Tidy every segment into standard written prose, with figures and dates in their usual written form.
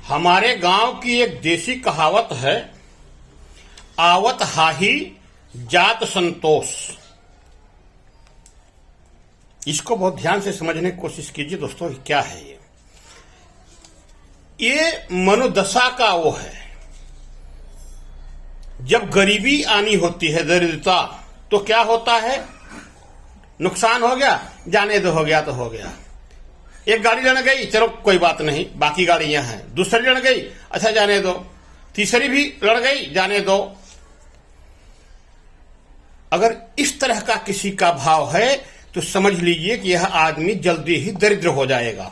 हमारे गांव की एक देसी कहावत है, आवत हाही जात संतोष। इसको बहुत ध्यान से समझने की कोशिश कीजिए दोस्तों, क्या है ये मनोदशा का वो है। जब गरीबी आनी होती है, दरिद्रता, तो क्या होता है? नुकसान हो गया, जाने दो, हो गया तो हो गया। एक गाड़ी लड़ गई, चलो कोई बात नहीं, बाकी गाड़ियां हैं। दूसरी लड़ गई, अच्छा जाने दो। तीसरी भी लड़ गई, जाने दो। अगर इस तरह का किसी का भाव है तो समझ लीजिए कि यह आदमी जल्दी ही दरिद्र हो जाएगा।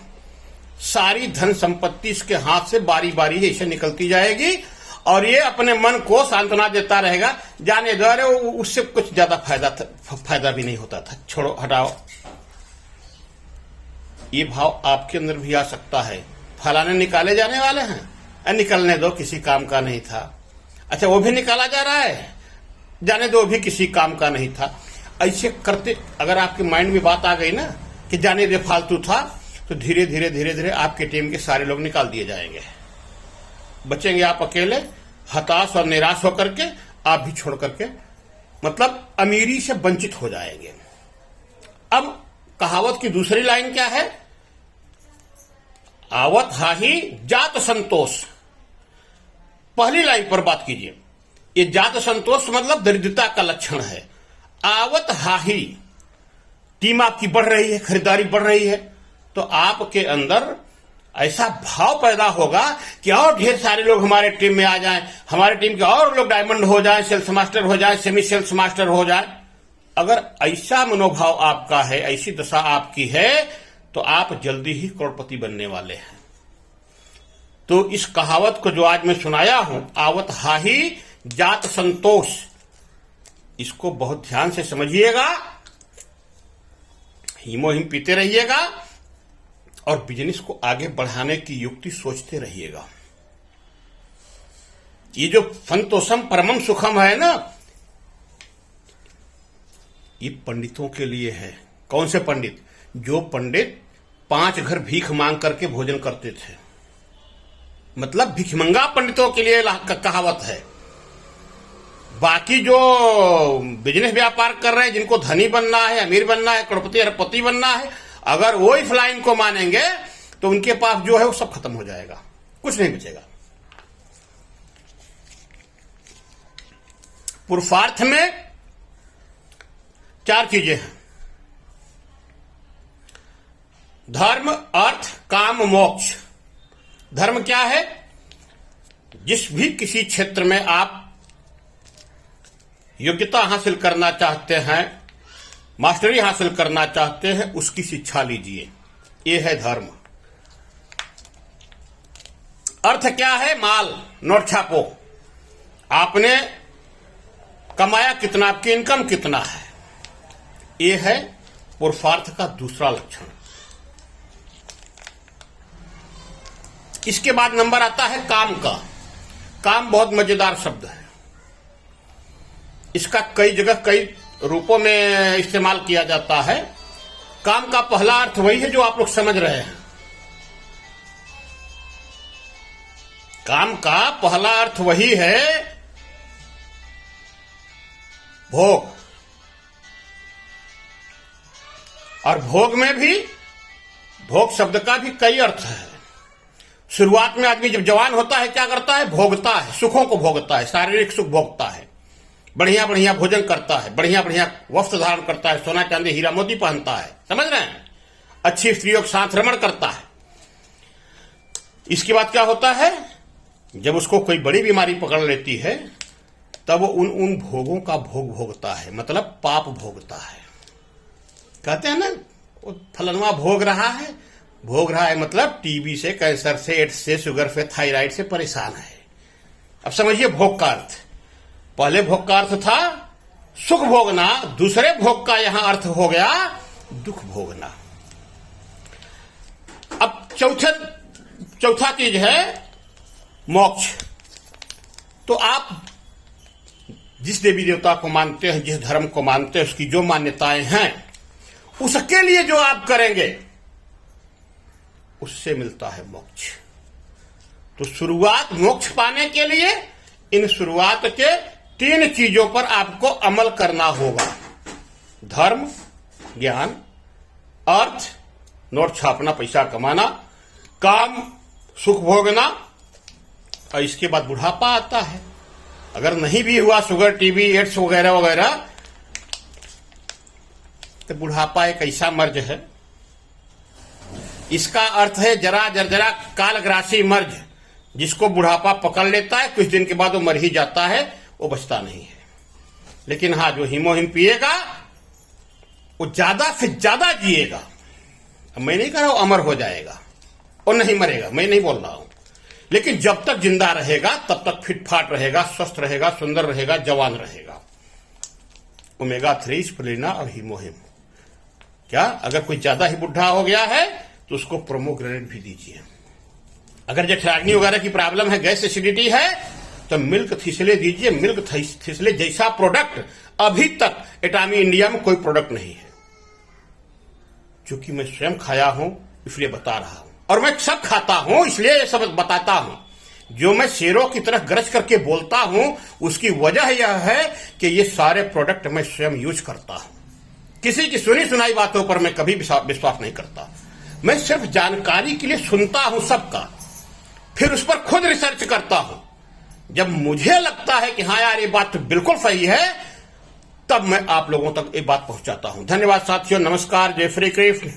सारी धन संपत्ति इसके हाथ से बारी बारी ऐसे निकलती जाएगी और ये अपने मन को सांत्वना देता रहेगा, जाने दो, अरे उससे कुछ ज्यादा फायदा भी नहीं होता था, छोड़ो, हटाओ। ये भाव आपके अंदर भी आ सकता है। फलाने निकाले जाने वाले हैं, निकलने दो, किसी काम का नहीं था। अच्छा, वो भी निकाला जा रहा है, जाने दो, भी किसी काम का नहीं था। ऐसे करते अगर आपके माइंड में बात आ गई ना कि जाने दे, फालतू था, तो धीरे धीरे धीरे धीरे आपके टीम के सारे लोग निकाल दिए जाएंगे। बचेंगे आप अकेले, हताश और निराश होकर के, आप भी छोड़ करके, मतलब अमीरी से वंचित हो जाएंगे। अब कहावत की दूसरी लाइन क्या है? आवत हाही जात संतोष। पहली लाइन पर बात कीजिए। ये जात संतोष मतलब दरिद्रता का लक्षण है। आवत हाही, टीम आपकी बढ़ रही है, खरीदारी बढ़ रही है, तो आपके अंदर ऐसा भाव पैदा होगा कि और ढेर सारे लोग हमारे टीम में आ जाएं, हमारे टीम के और लोग डायमंड हो जाएं, सेल्स मास्टर हो जाएं, सेमी सेल्स मास्टर हो जाएं। अगर ऐसा मनोभाव आपका है, ऐसी दशा आपकी है, तो आप जल्दी ही करोड़पति बनने वाले हैं। तो इस कहावत को जो आज मैं सुनाया हूं, आवत हाही जात संतोष, इसको बहुत ध्यान से समझिएगा, हिमो हिम पीते रहिएगा और बिजनेस को आगे बढ़ाने की युक्ति सोचते रहिएगा। ये जो संतोषम परमम सुखम है ना, ये पंडितों के लिए है। कौन से पंडित? जो पंडित 5 घर भीख मांग करके भोजन करते थे, मतलब भिखमंगा पंडितों के लिए कहावत है। बाकी जो बिजनेस व्यापार कर रहे हैं, जिनको धनी बनना है, अमीर बनना है, करोड़पति अरबपति बनना है, अगर वो इस लाइन को मानेंगे तो उनके पास जो है वो सब खत्म हो जाएगा, कुछ नहीं बचेगा। पुरुषार्थ में 4 चीजें हैं: धर्म, अर्थ, काम, मोक्ष। धर्म क्या है? जिस भी किसी क्षेत्र में आप योग्यता हासिल करना चाहते हैं, मास्टरी हासिल करना चाहते हैं, उसकी शिक्षा लीजिए, ये है धर्म। अर्थ क्या है? माल, नोट छापो। आपने कमाया कितना, आपकी इनकम कितना है, ये है पुरुषार्थ का दूसरा लक्षण। इसके बाद नंबर आता है काम का। काम बहुत मजेदार शब्द है। इसका कई जगह कई रूपों में इस्तेमाल किया जाता है। काम का पहला अर्थ वही है जो आप लोग समझ रहे हैं। काम का पहला अर्थ वही है, भोग। और भोग में भी, भोग शब्द का भी कई अर्थ है। शुरुआत में आदमी जब जवान होता है क्या करता है? भोगता है, सुखों को भोगता है, शारीरिक सुख भोगता है, बढ़िया बढ़िया भोजन करता है, बढ़िया बढ़िया वस्त्र धारण करता है, सोना चांदी हीरा मोती पहनता है, समझ रहे हैं, अच्छी स्त्रियों के साथ रमण करता है। इसके बाद क्या होता है? जब उसको कोई बड़ी बीमारी पकड़ लेती है, तब वो उन भोगों का भोग भोगता है, मतलब पाप भोगता है। कहते हैं ना, वो फलनवा भोग रहा है मतलब टीबी से, कैंसर से, एड्स से, शुगर से, थायराइड से परेशान है। अब समझिए भोग का अर्थ। पहले भोग का अर्थ था सुख भोगना, दूसरे भोग का यहां अर्थ हो गया दुख भोगना। अब चौथा चीज है मोक्ष। तो आप जिस देवी देवता को मानते हैं, जिस धर्म को मानते हैं, उसकी जो मान्यताएं हैं, उसके लिए जो आप करेंगे उससे मिलता है मोक्ष। तो शुरुआत मोक्ष पाने के लिए इन शुरुआत के 3 चीजों पर आपको अमल करना होगा। धर्म, ज्ञान, अर्थ, नोट छापना, पैसा कमाना, काम, सुख भोगना, और इसके बाद बुढ़ापा आता है। अगर नहीं भी हुआ शुगर, टीबी, एड्स वगैरह वगैरह, तो बुढ़ापा एक ऐसा मर्ज है, इसका अर्थ है जरा जर्जरा कालग्रासी मर्ज, जिसको बुढ़ापा पकड़ लेता है, कुछ दिन के बाद वो मर ही जाता है, वो बचता नहीं है। लेकिन हाँ, जो हीमोहिम पिएगा वो ज्यादा से ज्यादा जिएगा। मैं नहीं कह रहा हूं अमर हो जाएगा और नहीं मरेगा, मैं नहीं बोल रहा हूं, लेकिन जब तक जिंदा रहेगा तब तक फिट फाट रहेगा, स्वस्थ रहेगा, सुंदर रहेगा, जवान रहेगा। ओमेगा-3 स्पिरुलिना और हीमोहिम। क्या अगर कोई ज्यादा ही बुढ़ा हो गया है तो उसको प्रोमोग्रेनेट भी दीजिए। अगर जठराग्नि वगैरह की प्रॉब्लम है, गैस एसिडिटी है, तो मिल्क थिसले दीजिए। मिल्क थिसले जैसा प्रोडक्ट अभी तक एटामी इंडिया में कोई प्रोडक्ट नहीं है। क्योंकि मैं स्वयं खाया हूं इसलिए बता रहा हूं, और मैं सब खाता हूं इसलिए ये सब बताता हूं। जो मैं शेरों की तरह गरज करके बोलता हूं उसकी वजह यह है कि ये सारे प्रोडक्ट मैं स्वयं यूज करता हूं। किसी की सुनी सुनाई बातों पर मैं कभी विश्वास नहीं करता। मैं सिर्फ जानकारी के लिए सुनता हूं सबका, फिर उस पर खुद रिसर्च करता हूं। जब मुझे लगता है कि हाँ यार ये बात तो बिल्कुल सही है, तब मैं आप लोगों तक ये बात पहुंचाता हूं। धन्यवाद साथियों, नमस्कार, जय श्री कृष्ण।